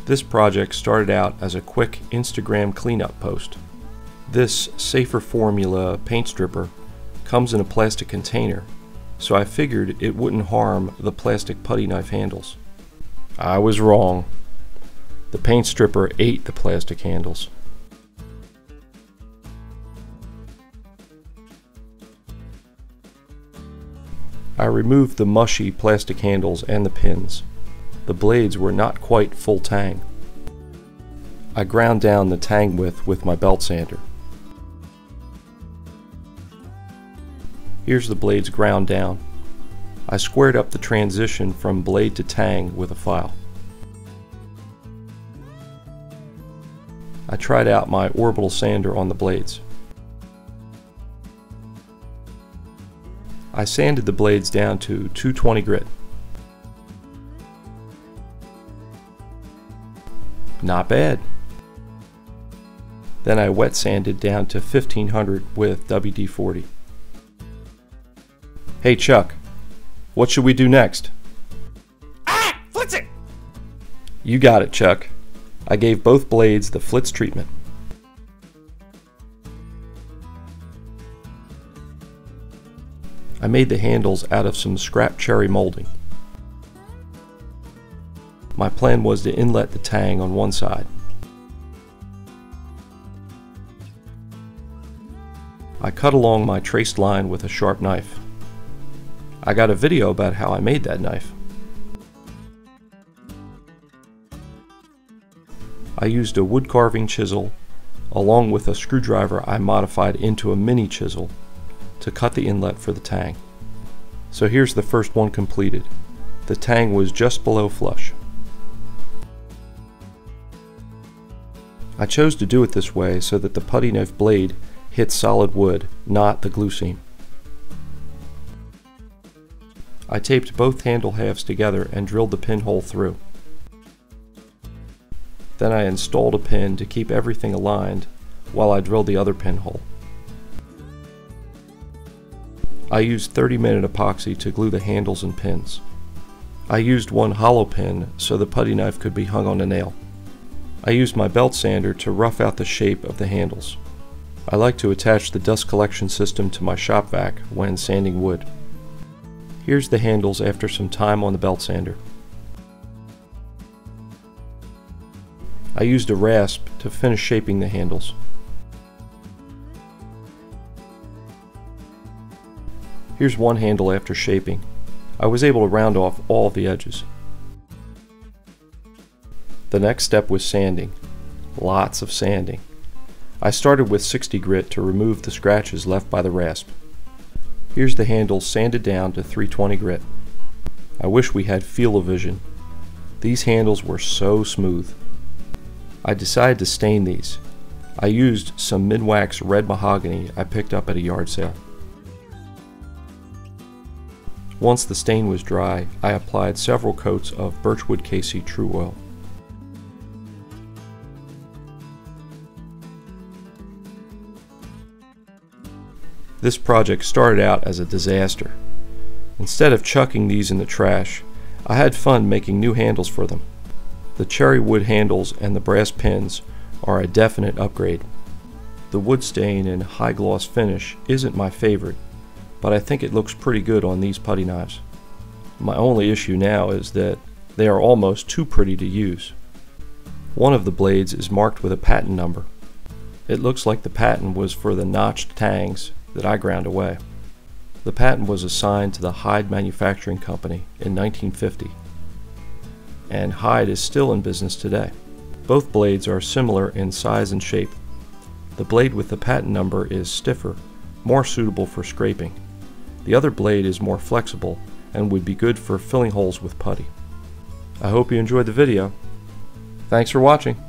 This project started out as a quick Instagram cleanup post. This Safer Formula paint stripper comes in a plastic container, so I figured it wouldn't harm the plastic putty knife handles. I was wrong. The paint stripper ate the plastic handles. I removed the mushy plastic handles and the pins. The blades were not quite full tang. I ground down the tang width with my belt sander. Here's the blades ground down. I squared up the transition from blade to tang with a file. I tried out my orbital sander on the blades. I sanded the blades down to 220 grit. Not bad. Then I wet sanded down to 1500 with WD-40. Hey Chuck, what should we do next? Ah! Flitz it! You got it, Chuck. I gave both blades the Flitz treatment. I made the handles out of some scrap cherry molding. My plan was to inlet the tang on one side. I cut along my traced line with a sharp knife. I got a video about how I made that knife. I used a wood carving chisel along with a screwdriver I modified into a mini chisel to cut the inlet for the tang. So here's the first one completed. The tang was just below flush. I chose to do it this way so that the putty knife blade hits solid wood, not the glue seam. I taped both handle halves together and drilled the pinhole through. Then I installed a pin to keep everything aligned while I drilled the other pinhole. I used 30-minute epoxy to glue the handles and pins. I used one hollow pin so the putty knife could be hung on a nail. I used my belt sander to rough out the shape of the handles. I like to attach the dust collection system to my shop vac when sanding wood. Here's the handles after some time on the belt sander. I used a rasp to finish shaping the handles. Here's one handle after shaping. I was able to round off all the edges. The next step was sanding. Lots of sanding. I started with 60 grit to remove the scratches left by the rasp. Here's the handles sanded down to 320 grit. I wish we had feel-o-vision. These handles were so smooth. I decided to stain these. I used some mid-wax red mahogany I picked up at a yard sale. Once the stain was dry, I applied several coats of Birchwood KC tru-oil. This project started out as a disaster. Instead of chucking these in the trash, I had fun making new handles for them. The cherry wood handles and the brass pins are a definite upgrade. The wood stain and high gloss finish isn't my favorite, but I think it looks pretty good on these putty knives. My only issue now is that they are almost too pretty to use. One of the blades is marked with a patent number. It looks like the patent was for the notched tangs that I ground away. The patent was assigned to the Hyde Manufacturing Company in 1950, and Hyde is still in business today. Both blades are similar in size and shape. The blade with the patent number is stiffer, more suitable for scraping. The other blade is more flexible and would be good for filling holes with putty. I hope you enjoyed the video. Thanks for watching.